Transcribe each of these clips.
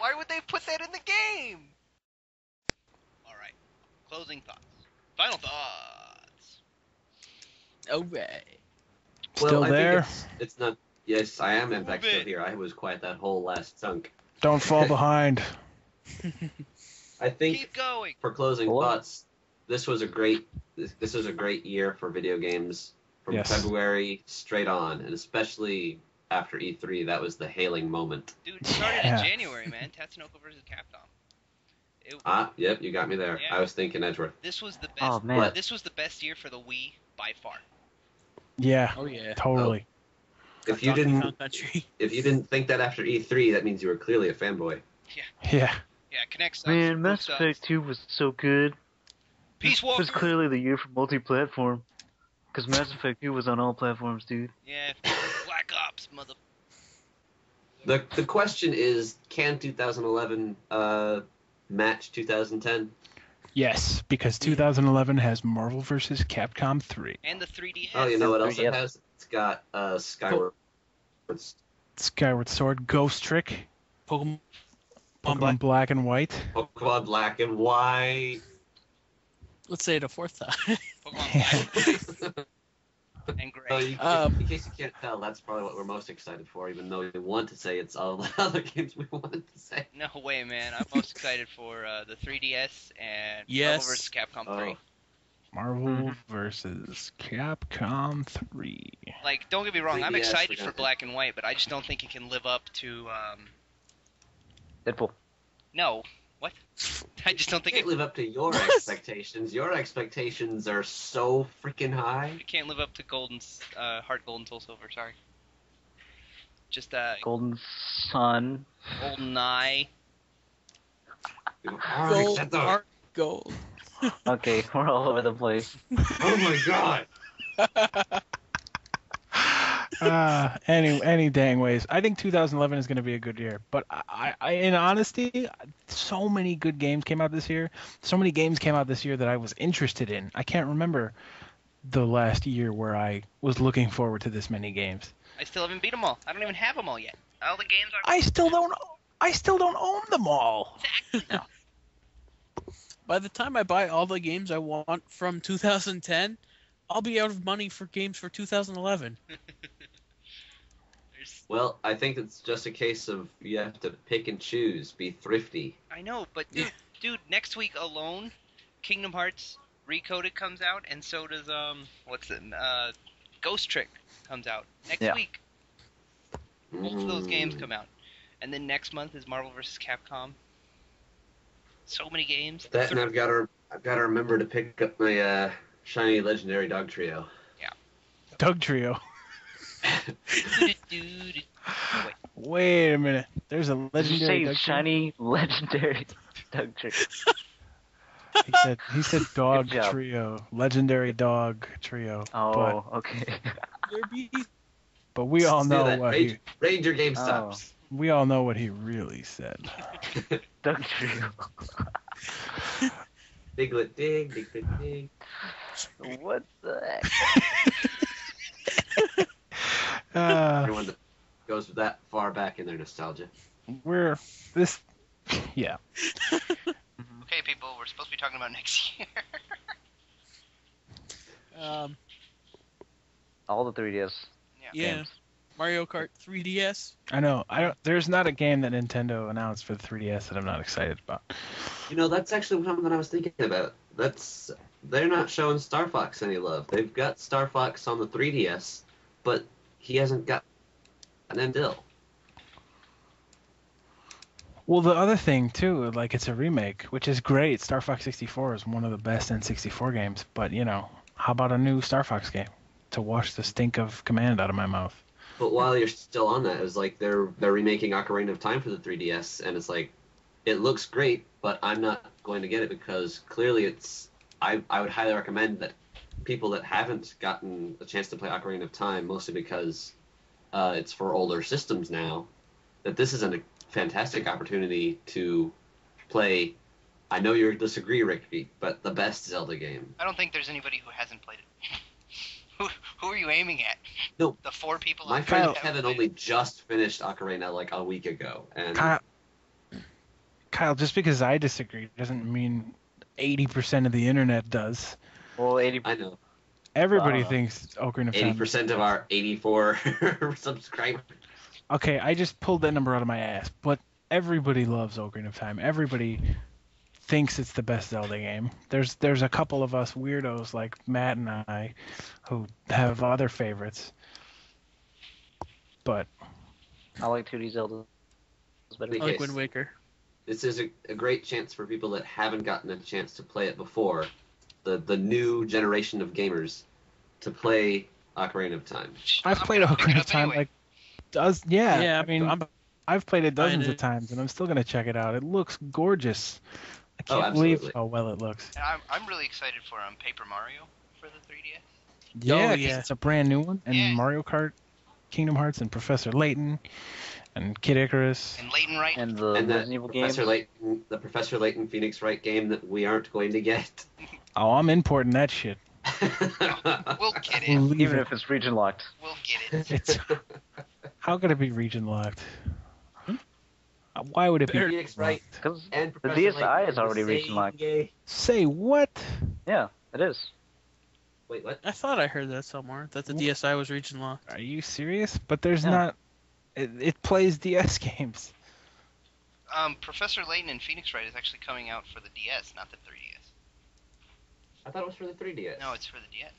Why would they put that in the game? All right. Closing thoughts. Final thoughts. Alright. Still I there? think it's not. Yes, I am in fact Move still it. here. I was quiet that whole last chunk. Don't fall behind. I think Keep going. for closing Hello? thoughts, this was a great year for video games from Yes. February straight on, and especially after E3, that was the hailing moment. Dude, it started Yeah. in January, man. Tatsunoko versus Capcom. Yep, you got me there. Yeah. I was thinking Edgeworth. This was the best. Oh, man. This was the best year for the Wii by far. Yeah, Oh yeah. totally. If you Donkey didn't, Kong Country. if you didn't think that after E3, that means you were clearly a fanboy. Yeah. Yeah, Connect sucks. Man, Move Mass sucks. Effect 2 was so good. Peace This was Walker. clearly the year for multi-platform. Because Mass Effect 2 was on all platforms, dude. Yeah, Black Ops, mother. The question is, can 2011 match 2010? Yes, because 2011 has Marvel vs. Capcom 3. And the 3D. Oh, you know what else it Yep. has? It's got Skyward. Skyward Sword, Ghost Trick, Pokemon Pokemon Black and White. Pokemon Black and White. Let's say it a fourth time. Pokemon and So Gray. in case you can't tell, that's probably what we're most excited for, even though we want to say it's all the other games we wanted to say. No way, man. I'm most excited for the 3DS and Yes. Marvel vs. Capcom 3. Marvel vs. Capcom 3. Like, don't get me wrong, I'm 3DS, excited we for got Black and White, but I just don't think it can live up to, Deadpool. no. What? I just don't think Can't it live up to your expectations. Your expectations are so freaking high. can't live up to Heart Gold and Soul Silver, sorry. Just, Golden Sun. Golden Eye. We've already Gold, said those. Heart Gold. Okay, we're all over the place. Oh my god. Any dang ways. I think 2011 is going to be a good year. But I, in honesty, so many good games came out this year. So many games came out this year that I was interested in. I can't remember the last year where I was looking forward to this many games. I still haven't beat them all. I don't even have them all yet. All the games are... I still don't own them all. Exactly. By the time I buy all the games I want from 2010, I'll be out of money for games for 2011. Well, I think it's just a case of you have to pick and choose, be thrifty. I know, but dude, next week alone, Kingdom Hearts Recoded comes out, and so does Ghost Trick comes out next Yeah. week. Both of those games come out, and then next month is Marvel vs. Capcom. So many games. That, and I've got to remember to pick up my shiny legendary dog trio. Doug Trio. Wait, Wait a minute. There's a Did you legendary say Doug shiny legendary Doug Trick? Trio. He said dog Good job. trio. Legendary dog trio. Oh, okay. There be But we all Steal know that. what Ranger Game Stops. we all know what he really said. Doug Trio. Biglet dig, Biglet dig. What the heck? Everyone that goes that far back in their nostalgia. Yeah. okay, people, we're supposed to be talking about next year. All the 3DS yeah. games. Mario Kart 3DS. I know. There's not a game that Nintendo announced for the 3DS that I'm not excited about. You know, that's actually something I was thinking about. They're not showing Star Fox any love. They've got Star Fox on the 3DS, but he hasn't got an Endil. Well, the other thing too, like it's a remake, which is great. Star Fox 64 is one of the best N64 games, but how about a new Star Fox game to wash the stink of Command out of my mouth? But while you're still on that, it's like they're remaking Ocarina of Time for the 3DS, and it's like it looks great, but I'm not going to get it because clearly it's. I would highly recommend that people that haven't gotten a chance to play Ocarina of Time, mostly because it's for older systems now, that this is a fantastic opportunity to play. I know you'll disagree, Ricky, but the best Zelda game. I don't think there's anybody who hasn't played it. Who are you aiming at? No, The 4 people. my out friend there that Kevin haven't only just finished Ocarina like a week ago, and Kyle, Kyle, just because I disagree doesn't mean 80% of the internet does. Well, 80. I know. Everybody Wow. thinks Ocarina of Time. 80% of our 84 subscribers. Okay, I just pulled that number out of my ass, but everybody loves Ocarina of Time. Everybody thinks it's the best Zelda game. There's a couple of us weirdos like Matt and I who have other favorites. But I like 2D Zelda better. I like Yes. Wind Waker. This is a great chance for people that haven't gotten a chance to play it before, the new generation of gamers, to play Ocarina of Time. I've I'm played gonna pick it Ocarina of up Time anyway. yeah. I mean, I'm I've played it buying dozens of it. times, and I'm still gonna check it out. It looks gorgeous. I Oh, can't believe absolutely. how well it looks. And I'm really excited for Paper Mario for the 3DS. Yeah, 'cause yeah. it's a brand new one, and Yeah. Mario Kart, Kingdom Hearts, and Professor Layton, and Kid Icarus. And Leighton Wright. And the And Resident Evil games. the Professor Layton Phoenix Wright game that we aren't going to get. Oh, I'm importing that shit. We'll get it. Believe Even it. if it's region locked. We'll get it. It's how could it be region locked? Why would it be? Phoenix Wright Because and the Professor DSi Layton is are the already same region locked. game. Say what? Yeah, it is. Wait, what? I thought I heard that somewhere that the DSi was region locked. Are you serious? But there's Yeah. not. It plays DS games. Professor Layton and Phoenix Wright is actually coming out for the DS, not the 3DS. I thought it was for the 3DS. No, it's for the DS.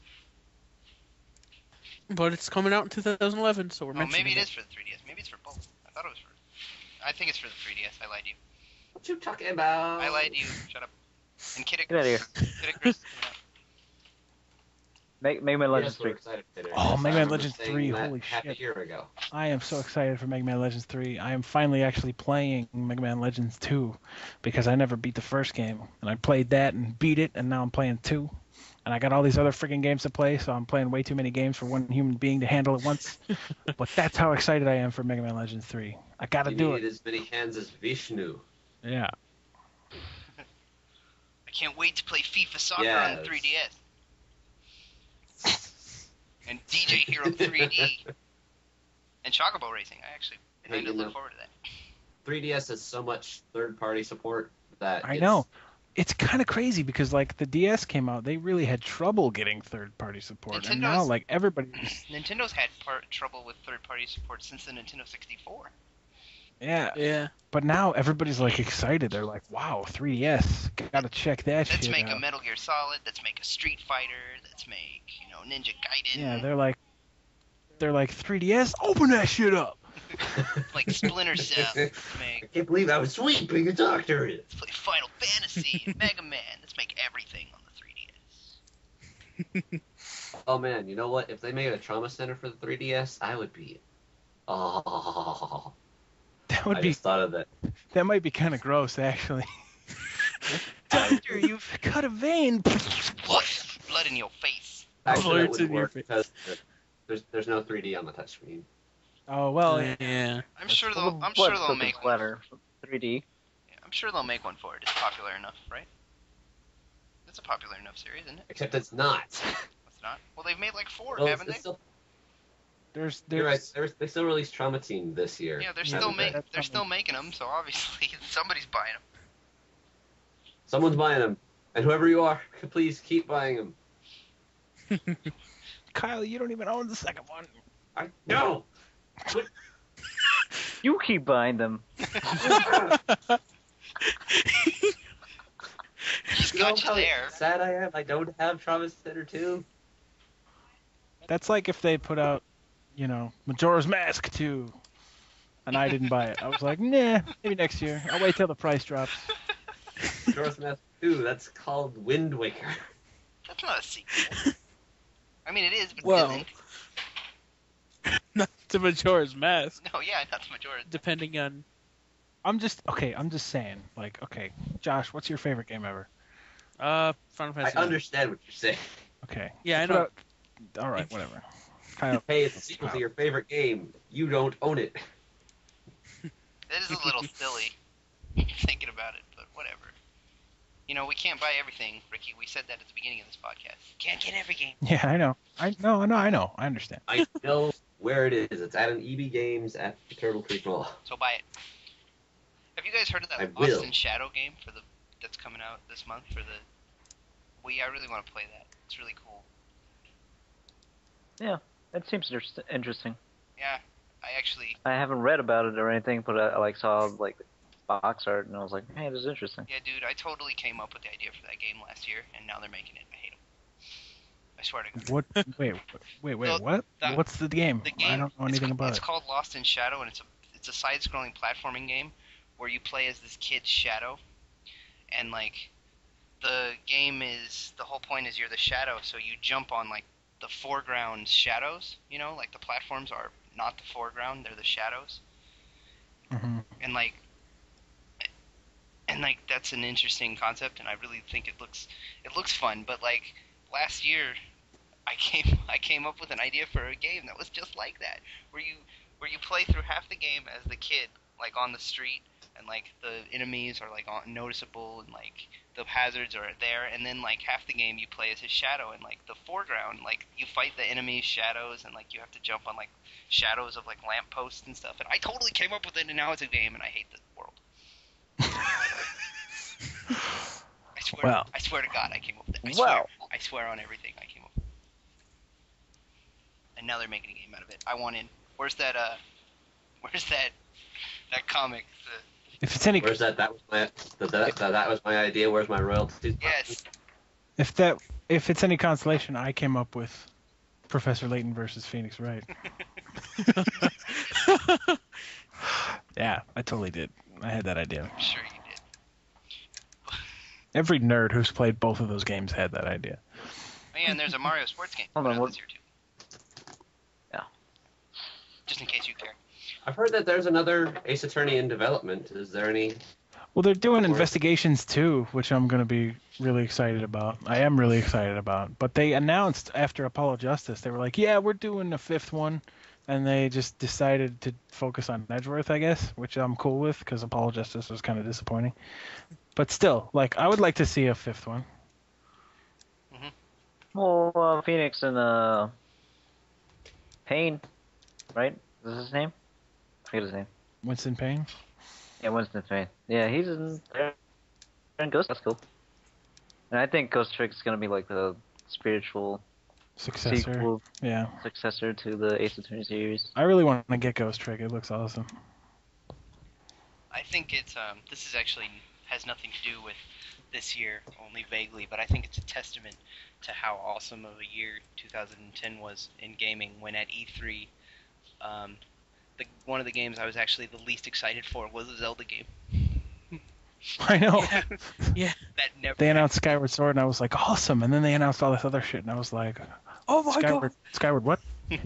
But it's coming out in 2011, so we're Oh, mentioning maybe it is for the 3DS. Maybe it's for both. I thought it was for. I think it's for the 3DS. I lied to you. What you talking about? I lied to you. Shut up. And Kid Get outta Icarus. Kid Icarus is coming out. Mega Man Legends Yes, we're 3. excited for it. Oh, Yes, Mega I Man remember Legends saying 3, that holy half a shit. year ago. I am so excited for Mega Man Legends 3. I am finally actually playing Mega Man Legends 2 because I never beat the first game. And I played that and beat it, and now I'm playing 2. And I got all these other freaking games to play, so I'm playing way too many games for one human being to handle at once. But that's how excited I am for Mega Man Legends 3. I gotta You do need it. as many hands as Vishnu. Yeah. I can't wait to play FIFA Soccer on Yes. the 3DS. And DJ Hero 3D. And Chocobo Racing. I actually Hey, kind of you look know- forward to that. 3DS has so much third-party support that I know. It's kind of crazy because, like, the DS came out, they really had trouble getting third-party support. And now, Nintendo's- like, everybody... Nintendo's had trouble with third-party support since the Nintendo 64. Yeah. Yeah. But now everybody's, like, excited. They're like, wow, 3DS. Gotta check that Let's shit make out. a Metal Gear Solid. Let's make a Street Fighter. Let's make, Ninja Gaiden. Yeah, they're like 3DS, open that shit up. like Splinter Cell. Let's I make. can't believe I was sweeping a doctor in. Let's play Final Fantasy and Mega Man. Let's make everything on the 3DS. Oh man, you know what? If they made a trauma center for the 3DS, I would be. Oh, That would I be just thought of that. that might be kind of gross actually. Doctor, you've cut a vein. Blood in your face. Actually, that it's wouldn't in your work because there's no 3D on the touchscreen. Oh well, Yeah. I'm sure Well, they'll. the I'm sure blood they'll doesn't make one. splatter. 3D. Yeah, I'm sure they'll make one for it. It's popular enough, right? It's a popular enough series, isn't it? Except it's not. It's not. Well, they've made like 4, Well, haven't it's they? still, there's you're right. They still released Trauma Team this year. Yeah, they're Yeah, still that's they're something. still making them, so obviously somebody's buying them. Someone's buying them, and whoever you are, please keep buying them. Kyle, you don't even own the second one. I no. You keep buying them. He's You know got you how there. sad I am. I don't have Trauma Center 2. That's like if they put out, Majora's Mask 2, and I didn't buy it. I was like, nah, maybe next year. I'll wait till the price drops. Majora's Mask 2. That's called Wind Waker. That's not a sequel. I mean, it is, but Well- it isn't. Not to Majora's Mask, No, yeah, not the Majora's. depending on. I'm just saying, like, okay, Josh, what's your favorite game ever? Final I Fantasy. understand what you're saying. Okay. Yeah, I Put know. out- all right, whatever. Kyle, Hey, it's a sequel to your favorite game. You don't own it. That is a little silly, thinking about it, but whatever. We can't buy everything, Ricky. We said that at the beginning of this podcast. Can't get every game. yeah, I know. I know. I understand. I know where it is. It's at an EB Games at the Turtle Creek Mall. So buy it. Have you guys heard of I that will. Lost in Shadow game that's coming out this month for the Wii? I really want to play that. It's really cool. Yeah, that seems interesting. Yeah, I actually. I haven't read about it or anything, but I like saw like box art and I was like, hey, this is interesting. Yeah, dude, I totally came up with the idea for that game last year, and now they're making it. I hate them. I swear to God. What? Wait, The- what? the- What's the game? The game. I don't know anything about It's it. called Lost in Shadow, and it's a side-scrolling platforming game where you play as this kid's shadow, and like the whole point is you're the shadow, so you jump on like the foreground shadows. You know, like the platforms are not the foreground; they're the shadows, Hmm. and like that's an interesting concept, and I really think it looks fun. But like last year, I came up with an idea for a game that was just like that, where you play through half the game as the kid, like on the street, and like the enemies are like noticeable, and like the hazards are there, and then like half the game you play as his shadow, and like the foreground, like you fight the enemy's shadows, and like you have to jump on like shadows of like lampposts and stuff. And I totally came up with it, and now it's a game, and I hate the world. Well. I swear to God, I came up with it. Wow. I swear on everything, I came up with it. And now they're making a game out of it. I want in. Where's that comic? If it's any, Where's that? That was my idea. Where's my royalties? Yes. if it's any consolation, I came up with Professor Layton versus Phoenix Wright. Yeah, I totally did. I had that idea. I'm sure you did. Every nerd who's played both of those games had that idea. Oh yeah, and there's a Mario sports game Hold coming on, out what- this year too. Yeah. Just in case you care. I've heard that there's another Ace Attorney in development. Is there any? Well, they're doing investigations too, which I'm going to be really excited about. I am really excited about. But they announced after Apollo Justice, they were like, yeah, we're doing a fifth one. And they just decided to focus on Edgeworth, I guess, which I'm cool with because Apollo Justice was kind of disappointing. But still, like, I would like to see a fifth one. Well, Phoenix and Payne, right? Is this his name? I forget his name. Winston Payne? Yeah, Winston Payne. Yeah, he's in there. And Ghost. That's cool. And I think Ghost Trick is gonna be like the spiritual Successor. sequel, Yeah. successor to the Ace Attorney series. I really want to get Ghost Trick. It looks awesome. I think it's this is actually has nothing to do with this year, only vaguely, but I think it's a testament to how awesome of a year 2010 was in gaming. When at E3, one of the games I was actually the least excited for was a Zelda game. I know. Yeah. That never. They announced Skyward Sword, and I was like, awesome. And then they announced all this other shit, and I was like, Oh my Skyward, god. Skyward what? Is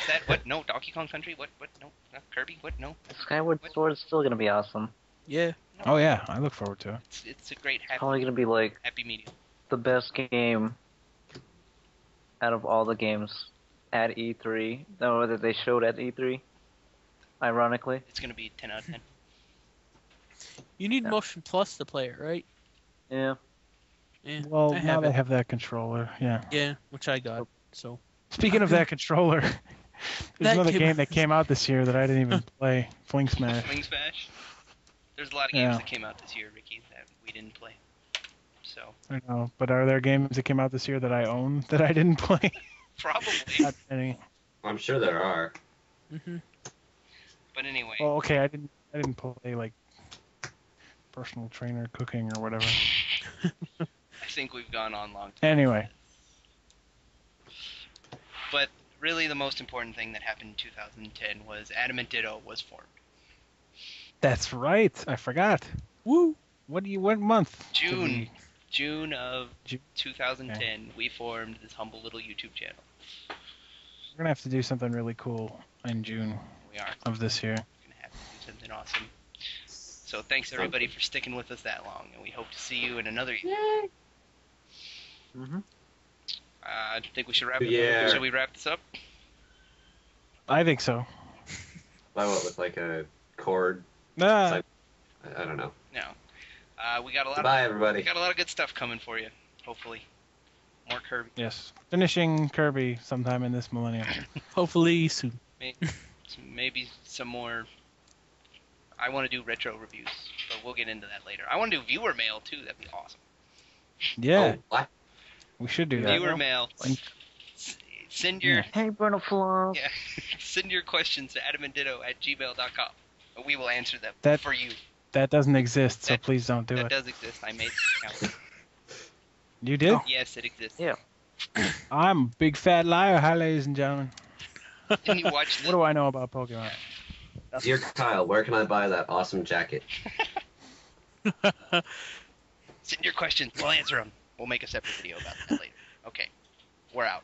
that what? No, Donkey Kong Country. What? No, not Kirby. What? No. Skyward Sword is still gonna be awesome. Yeah. Oh, yeah. I look forward to it. It's a great Probably gonna be like happy medium. the best game out of all the games at E3. No, that they showed at E3. Ironically. It's gonna be 10 out of 10. You need Yeah. Motion Plus to play it, right? Yeah. Yeah. Well, I now have they it. have that controller. Yeah. Yeah, which I got. So. Speaking of that controller, there's That another came game out that came out this year that I didn't even play. Fling Smash. Fling Smash. There's a lot of games Yeah. that came out this year, Ricky, that we didn't play. So I know, but are there games that came out this year that I own that I didn't play? probably. Not many. I'm sure there are. Hmm. But anyway. Well, okay, I didn't play like personal trainer cooking or whatever. I think we've gone on long. Anyway, But really, the most important thing that happened in 2010 was Adamant Ditto was formed. that's right. I forgot. Woo. What month? did June. we- June of Ju- 2010, we formed this humble little YouTube channel. We're gonna have to do something really cool in June We are of this year. going to have to do something awesome. So thanks everybody for sticking with us that long, and we hope to see you in another year. Mm-hmm. I think we should wrap it Yeah. up. Should we wrap this up? I think so. By what, with like a cord? Ah, I don't know. No. We got a lot Goodbye, of everybody. good stuff coming for you. Hopefully, more Kirby. yes. Finishing Kirby sometime in this millennium. Hopefully soon. Maybe some more. I want to do retro reviews, but we'll get into that later. I want to do viewer mail too. That'd be awesome. Yeah, Oh, what? we should do that. Viewer mail. Send your Hey, Bruno Flores. yeah, send your questions to adamantditto@gmail.com. And we will answer them That- for you. That doesn't exist, so That- please don't do That it. does exist. I made the account. You did? Yes, it exists. Yeah. I'm a big fat liar. Hi, ladies and gentlemen. Didn't you watch What do I know about Pokemon? Dear Kyle, where can I buy that awesome jacket? Send your questions. We'll answer them. We'll make a separate video about that later. Okay. We're out.